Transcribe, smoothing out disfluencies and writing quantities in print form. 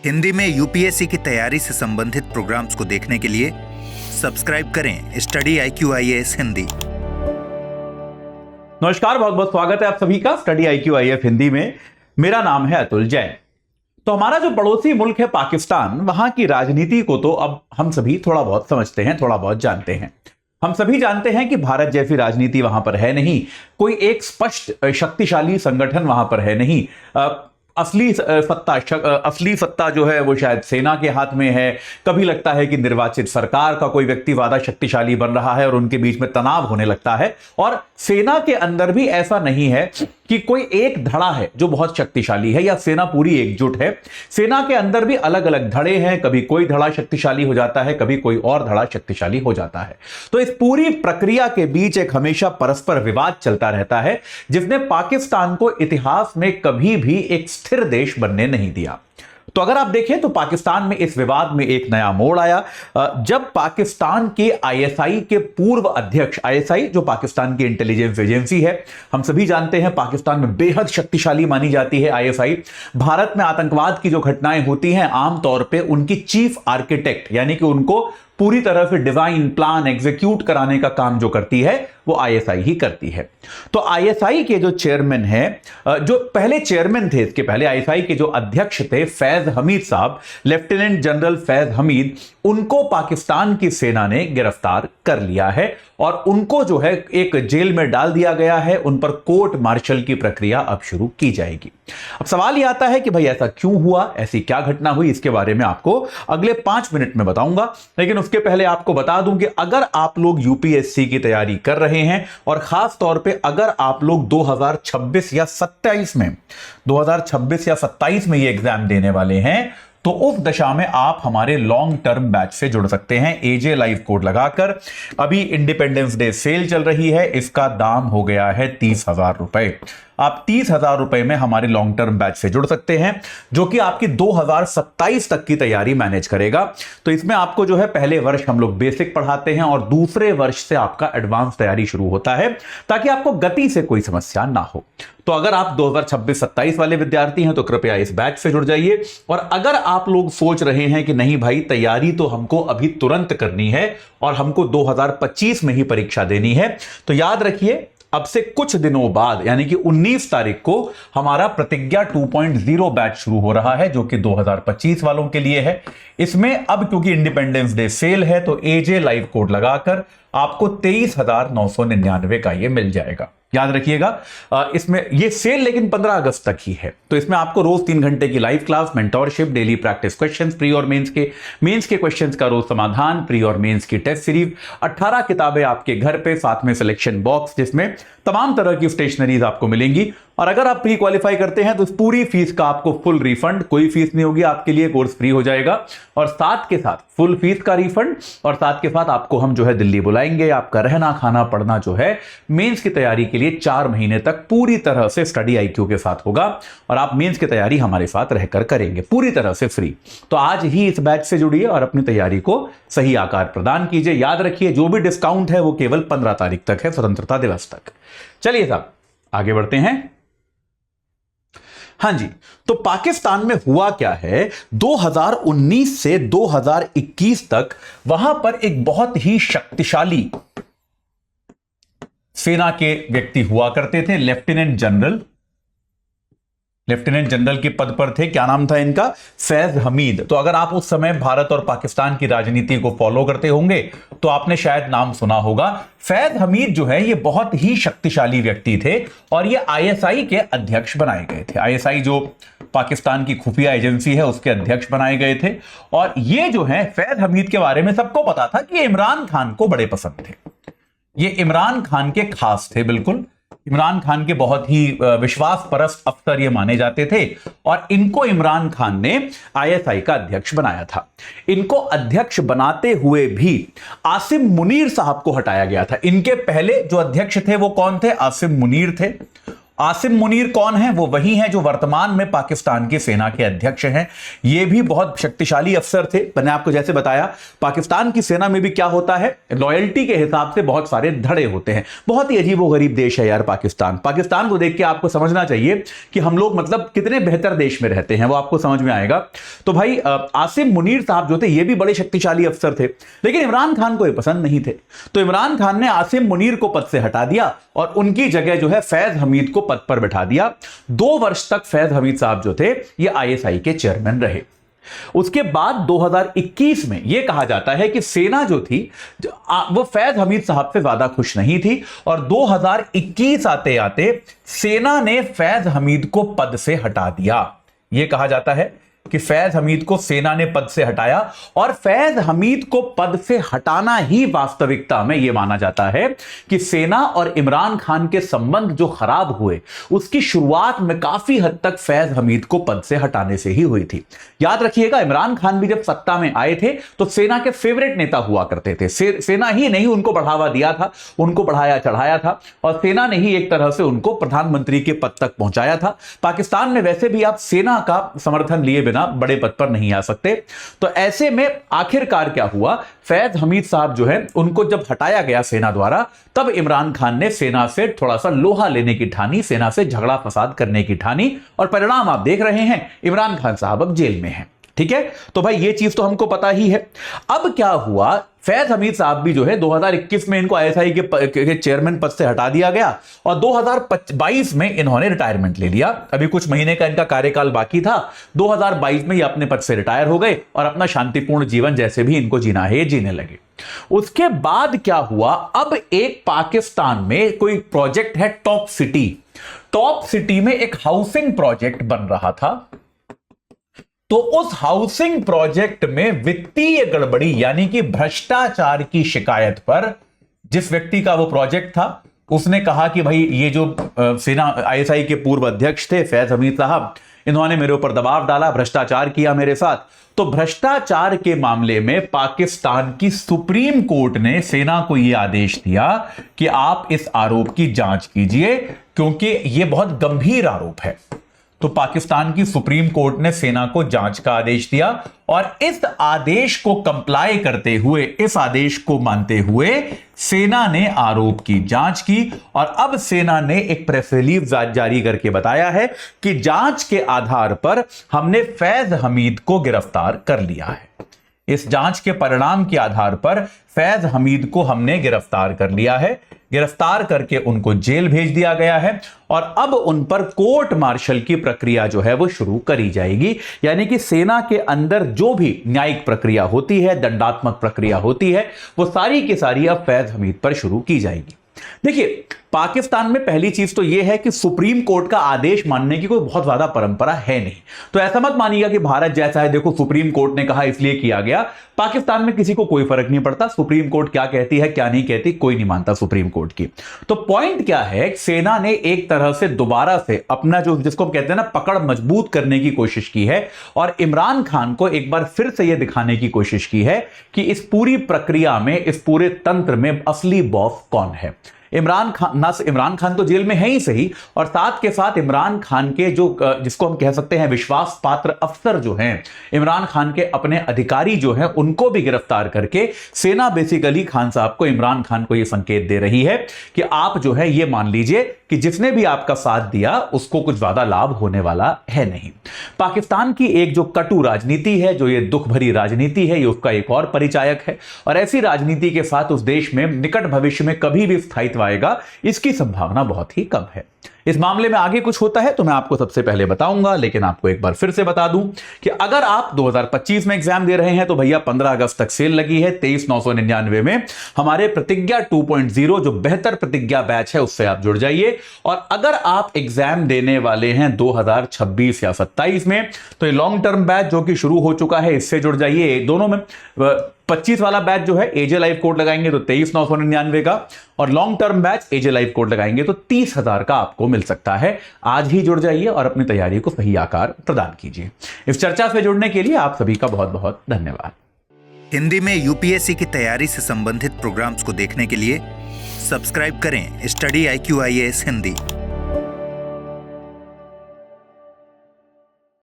हिंदी में यूपीएससी की तैयारी से संबंधित प्रोग्राम्स को देखने के लिए सब्सक्राइब करें स्टडी IQ-IAS हिंदी। नमस्कार, बहुत बहुत स्वागत है आप सभी का स्टडी IQ-IAS हिंदी में। मेरा नाम है अतुल जैन। तो हमारा जो पड़ोसी मुल्क है पाकिस्तान, वहां की राजनीति को तो अब हम सभी थोड़ा बहुत समझते हैं, थोड़ा बहुत जानते हैं। हम सभी जानते हैं कि भारत जैसी राजनीति वहां पर है नहीं, कोई एक स्पष्ट शक्तिशाली संगठन वहां पर है नहीं। असली सत्ता जो है वो शायद सेना के हाथ में है। कभी लगता है कि निर्वाचित सरकार का कोई व्यक्ति ज्यादा शक्तिशाली बन रहा है और उनके बीच में तनाव होने लगता है। और सेना के अंदर भी ऐसा नहीं है कि कोई एक धड़ा है जो बहुत शक्तिशाली है या सेना पूरी एकजुट है। सेना के अंदर भी अलग अलग धड़े हैं, कभी कोई धड़ा शक्तिशाली हो जाता है, कभी कोई और धड़ा शक्तिशाली हो जाता है। तो इस पूरी प्रक्रिया के बीच एक हमेशा परस्पर विवाद चलता रहता है, जिसने पाकिस्तान को इतिहास में कभी भी एक स्थिर देश बनने नहीं दिया। तो अगर आप देखें तो पाकिस्तान में इस विवाद में एक नया मोड़ आया जब पाकिस्तान के ISI के पूर्व अध्यक्ष, ISI जो पाकिस्तान की इंटेलिजेंस एजेंसी है, हम सभी जानते हैं पाकिस्तान में बेहद शक्तिशाली मानी जाती है ISI। भारत में आतंकवाद की जो घटनाएं होती हैं आमतौर पे उनकी चीफ आर्किटेक्ट यानी कि उनको पूरी तरह से डिजाइन प्लान एग्जीक्यूट कराने का काम जो करती है वो ISI ही करती है। तो ISI के जो चेयरमैन हैं, जो पहले चेयरमैन थे, इसके पहले ISI के जो अध्यक्ष थे फैज हमीद साहब, लेफ्टिनेंट जनरल फैज हमीद, उनको पाकिस्तान की सेना ने गिरफ्तार कर लिया है और उनको जो है एक जेल में डाल दिया गया है। उन पर कोर्ट मार्शल की प्रक्रिया अब शुरू की जाएगी। अब सवाल यह आता है कि भाई ऐसा क्यों हुआ, ऐसी क्या घटना हुई, इसके बारे में आपको अगले 5 मिनट में बताऊंगा। लेकिन उसके पहले आपको बता दूं कि अगर आप लोग यूपीएससी की तैयारी कर रहे हैं और खास तौर पे अगर आप लोग 2026 या 27 में 2026 या 27 में ये एग्जाम देने वाले हैं तो उस दशा में आप हमारे लॉन्ग टर्म बैच से जुड़ सकते हैं AJ लाइव कोड लगाकर। अभी इंडिपेंडेंस डे सेल चल रही है, इसका दाम हो गया है 30,000 रुपए। आप 30,000 रुपए में हमारे लॉन्ग टर्म बैच से जुड़ सकते हैं, जो कि आपकी 2027 तक की तैयारी मैनेज करेगा। तो इसमें आपको जो है पहले वर्ष हम लोग बेसिक पढ़ाते हैं और दूसरे वर्ष से आपका एडवांस तैयारी शुरू होता है, ताकि आपको गति से कोई समस्या ना हो। तो अगर आप 2026-27 वाले विद्यार्थी हैं तो कृपया इस बैच से जुड़ जाइए। और अगर आप लोग सोच रहे हैं कि नहीं भाई तैयारी तो हमको अभी तुरंत करनी है और हमको 2025 में ही परीक्षा देनी है, तो याद रखिए अब से कुछ दिनों बाद यानी कि 19 तारीख को हमारा प्रतिज्ञा 2.0 बैच शुरू हो रहा है, जो कि 2025 वालों के लिए है। इसमें अब क्योंकि इंडिपेंडेंस डे सेल है तो AJ लाइव कोड लगाकर आपको 23,999 का ये मिल जाएगा। याद रखिएगा इसमें ये सेल लेकिन 15 अगस्त तक ही है। तो इसमें आपको रोज 3 घंटे की live class, mentorship, daily practice questions, pre और मेंस के क्वेश्चंस का रोज समाधान, प्री और मेंस की टेस्ट सीरीज, 18 किताबें आपके घर पे, साथ में सिलेक्शन बॉक्स जिसमें तमाम तरह की स्टेशनरीज आपको मिलेंगी। और अगर आप प्री क्वालिफाई करते हैं तो इस पूरी फीस का आपको फुल रिफंड, कोई फीस नहीं होगी आपके लिए, कोर्स फ्री हो जाएगा। और साथ के साथ फुल फीस का रिफंड और साथ के साथ आपको हम जो है दिल्ली बुलाएंगे। आपका रहना खाना पढ़ना जो है मेंस की तैयारी के लिए 4 महीने तक पूरी तरह से स्टडी IQ के साथ होगा और आप मेंस की तैयारी हमारे साथ रहकर करेंगे पूरी तरह से फ्री। तो आज ही इस बैच से जुड़िए और अपनी तैयारी को सही आकार प्रदान कीजिए। याद रखिए जो भी डिस्काउंट है वो केवल 15 तारीख तक है, स्वतंत्रता दिवस तक। चलिए साहब आगे बढ़ते हैं। हां जी, तो पाकिस्तान में हुआ क्या है, 2019 से 2021 तक वहां पर एक बहुत ही शक्तिशाली सेना के व्यक्ति हुआ करते थे। लेफ्टिनेंट जनरल के पद पर थे। क्या नाम था इनका? फैज हमीद। तो अगर आप उस समय भारत और पाकिस्तान की राजनीति को फॉलो करते होंगे तो आपने शायद नाम सुना होगा। फैज हमीद जो है ये बहुत ही शक्तिशाली व्यक्ति थे और ये ISI के अध्यक्ष बनाए गए थे। ISI जो पाकिस्तान की खुफिया एजेंसी है उसके अध्यक्ष बनाए गए थे। और ये जो है फैज हमीद के बारे में सबको पता था कि ये इमरान खान को बड़े पसंद थे। ये इमरान खान के खास थे, बिल्कुल इमरान खान के बहुत ही विश्वास परस्त अफसर ये माने जाते थे। और इनको इमरान खान ने ISI का अध्यक्ष बनाया था। इनको अध्यक्ष बनाते हुए भी आसिम मुनीर साहब को हटाया गया था। इनके पहले जो अध्यक्ष थे वो कौन थे? आसिम मुनीर थे। आसिम मुनीर कौन है? वो वही हैं जो वर्तमान में पाकिस्तान की सेना के अध्यक्ष हैं। ये भी बहुत शक्तिशाली अफसर थे। मैंने आपको जैसे बताया, पाकिस्तान की सेना में भी क्या होता है, लॉयल्टी के हिसाब से बहुत सारे धड़े होते हैं। बहुत ही अजीबोगरीब देश है यार पाकिस्तान। पाकिस्तान को देख के आपको समझना चाहिए कि हम लोग मतलब कितने बेहतर देश में रहते हैं, वो आपको समझ में आएगा। तो भाई आसिम मुनीर साहब जो थे ये भी बड़े शक्तिशाली अफसर थे, लेकिन इमरान खान को ये पसंद नहीं थे। तो इमरान खान ने आसिम मुनीर को पद से हटा दिया और उनकी जगह जो है फैज हमीद को पद पर बैठा दिया। 2 वर्ष तक फैज हमीद साहब जो थे ये आईएसआई के चेयरमैन रहे। उसके बाद 2021 में यह कहा जाता है कि सेना जो थी वो फैज हमीद साहब से ज्यादा खुश नहीं थी और 2021 आते आते सेना ने फैज हमीद को पद से हटा दिया। यह कहा जाता है कि फैज हमीद को सेना ने पद से हटाया और फैज हमीद को पद से हटाना ही वास्तविकता में यह माना जाता है कि सेना और इमरान खान के संबंध जो खराब हुए उसकी शुरुआत में काफी हद तक फैज हमीद को पद से हटाने से ही हुई थी। याद रखिएगा, इमरान खान भी जब सत्ता में आए थे तो सेना के फेवरेट नेता हुआ करते थे। सेना ही नहीं उनको बढ़ावा दिया था, उनको बढ़ाया चढ़ाया था और सेना ने ही एक तरह से उनको प्रधानमंत्री के पद तक पहुंचाया था। पाकिस्तान में वैसे भी आप सेना का समर्थन लिए बिना बड़े पद पर नहीं आ सकते। तो ऐसे में आखिरकार क्या हुआ, फैज हमीद साहब जो है उनको जब हटाया गया सेना द्वारा, तब इमरान खान ने सेना से थोड़ा सा लोहा लेने की ठानी, सेना से झगड़ा फसाद करने की ठानी और परिणाम आप देख रहे हैं, इमरान खान साहब अब जेल में हैं। ठीक है, तो भाई ये चीज तो हमको पता ही है। अब क्या हुआ, फैज हमीद साहब भी जो है 2021 में इनको आईएसआई के चेयरमैन पद से हटा दिया गया और 2022 में इन्होंने रिटायरमेंट ले लिया। अभी कुछ महीने का इनका कार्यकाल बाकी था। 2022 में ये अपने पद से रिटायर हो गए और अपना शांतिपूर्ण जीवन जैसे भी इनको जीना है ये जीने लगे। उसके बाद क्या हुआ, अब एक पाकिस्तान में कोई प्रोजेक्ट है टॉप सिटी। टॉप सिटी में एक हाउसिंग प्रोजेक्ट बन रहा था। तो उस हाउसिंग प्रोजेक्ट में वित्तीय गड़बड़ी यानी कि भ्रष्टाचार की शिकायत पर जिस व्यक्ति का वो प्रोजेक्ट था उसने कहा कि भाई ये जो सेना आईएसआई के पूर्व अध्यक्ष थे फैज हमीद साहब, इन्होंने मेरे ऊपर दबाव डाला, भ्रष्टाचार किया मेरे साथ। तो भ्रष्टाचार के मामले में पाकिस्तान की सुप्रीम कोर्ट ने सेना को यह आदेश दिया कि आप इस आरोप की जांच कीजिए क्योंकि यह बहुत गंभीर आरोप है। तो पाकिस्तान की सुप्रीम कोर्ट ने सेना को जांच का आदेश दिया और इस आदेश को कंप्लाई करते हुए, इस आदेश को मानते हुए सेना ने आरोप की जांच की और अब सेना ने एक प्रेस रिलीज जारी करके बताया है कि जांच के आधार पर हमने फैज हमीद को गिरफ्तार कर लिया है। इस जांच के परिणाम के आधार पर फैज हमीद को हमने गिरफ्तार कर लिया है। गिरफ्तार करके उनको जेल भेज दिया गया है और अब उन पर कोर्ट मार्शल की प्रक्रिया जो है वो शुरू करी जाएगी। यानी कि सेना के अंदर जो भी न्यायिक प्रक्रिया होती है, दंडात्मक प्रक्रिया होती है, वो सारी की सारी अब फैज हमीद पर शुरू की जाएगी। देखिए, पाकिस्तान में पहली चीज तो यह है कि सुप्रीम कोर्ट का आदेश मानने की कोई बहुत ज्यादा परंपरा है नहीं। तो ऐसा मत मानिएगा कि भारत जैसा है, देखो सुप्रीम कोर्ट ने कहा इसलिए किया गया। पाकिस्तान में किसी को कोई फर्क नहीं पड़ता सुप्रीम कोर्ट क्या कहती है क्या नहीं कहती, कोई नहीं मानता सुप्रीम कोर्ट की। तो पॉइंट क्या है, सेना ने एक तरह से दोबारा से अपना जो जिसको हम कहते हैं ना पकड़ मजबूत करने की कोशिश की है और इमरान खान को एक बार फिर से यह दिखाने की कोशिश की है कि इस पूरी प्रक्रिया में, इस पूरे तंत्र में असली बॉस कौन है। इमरान खान तो जेल में है ही सही और साथ के साथ इमरान खान के जो जिसको हम कह सकते हैं विश्वास पात्र अफसर जो हैं, इमरान खान के अपने अधिकारी जो हैं, उनको भी गिरफ्तार करके सेना बेसिकली खान साहब को, इमरान खान को यह संकेत दे रही है कि आप जो है ये मान लीजिए कि जिसने भी आपका साथ दिया उसको कुछ ज्यादा लाभ होने वाला है नहीं। पाकिस्तान की एक जो कटु राजनीति है, जो ये दुख भरी राजनीति है, ये उसका एक और परिचायक है और ऐसी राजनीति के साथ उस देश में निकट भविष्य में कभी भी स्थायित्व आएगा इसकी संभावना बहुत ही कम है। इस मामले में आगे कुछ होता है तो मैं आपको सबसे पहले बताऊंगा, लेकिन आपको एक बार फिर से बता दूं कि अगर आप 2025 में एग्जाम दे रहे हैं तो भैया 15 अगस्त तक सेल लगी है। 23,999 में हमारे प्रतिज्ञा 2.0 जो बेहतर प्रतिज्ञा बैच है उससे आप जुड़ जाइए। और अगर आप एग्जाम देने वाले हैं 2026 या 27 में तो ये लॉन्ग टर्म बैच जो कि शुरू हो चुका है इससे जुड़ जाइए। दोनों में 25 वाला बैच जो है एजे लाइव कोड लगाएंगे तो 23,999 का और लॉन्ग टर्म बैच एजे लाइव कोड लगाएंगे तो 30,000 का आपको मिल सकता है। आज ही जुड़ जाइए और अपनी तैयारी को सही आकार प्रदान कीजिए। इस चर्चा से जुड़ने के लिए आप सभी का बहुत बहुत धन्यवाद। हिंदी में यूपीएससी की तैयारी से संबंधित प्रोग्राम्स को देखने के लिए सब्सक्राइब करें स्टडी IQ IAS हिंदी।